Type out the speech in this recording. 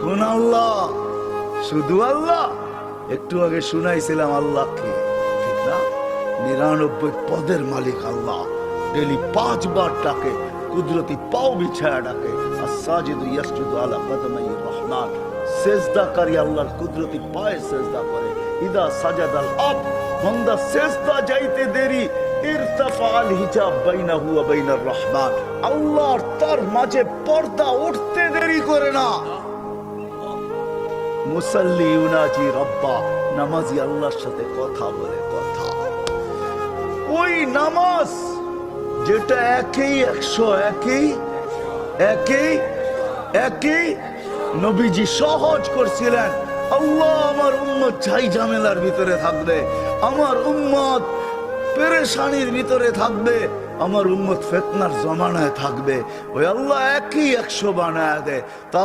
কোন আল্লাহ? শুধু আল্লাহ? একটু আগে শুনাইছিলাম আল্লাহকে, ঠিক না? 99 পদের মালিক আল্লাহ। ডেলি 5 বার ডাকে, কুদরতি পাও বিছায়া ডাকে। আস-সাজিদু ইয়াসজুদু আলা কদমাই রহমান। সেজদাকারী আল্লাহর কুদরতি পায়ে সেজদা করে। ইদা সাজাদাল আব, বান্দা সেজদা যাইতে দেরি, ইরতাফা আল হিজাব বাইনাহু ওয়া বাইনার রহমান। আল্লাহ তার মাঝে পর্দা উঠতে দেরি করে না। মুসাল্লি ইউনাজি রব্বা, নামাজি আল্লাহর সাথে কথা বলে। কথা ওই নামাজ যেটা একই 100, একই নবীজি সহজ করছিলেন। আল্লাহ আমার উম্মত ঝাই ঝামেলার ভিতরে থাকবে, আমার উম্মত পেরেশানির ভিতরে থাকবে, আমার উম্মত ফিতনার জমানায় থাকবে। ওই আল্লাহ একই 100 বানায় দেয়। তা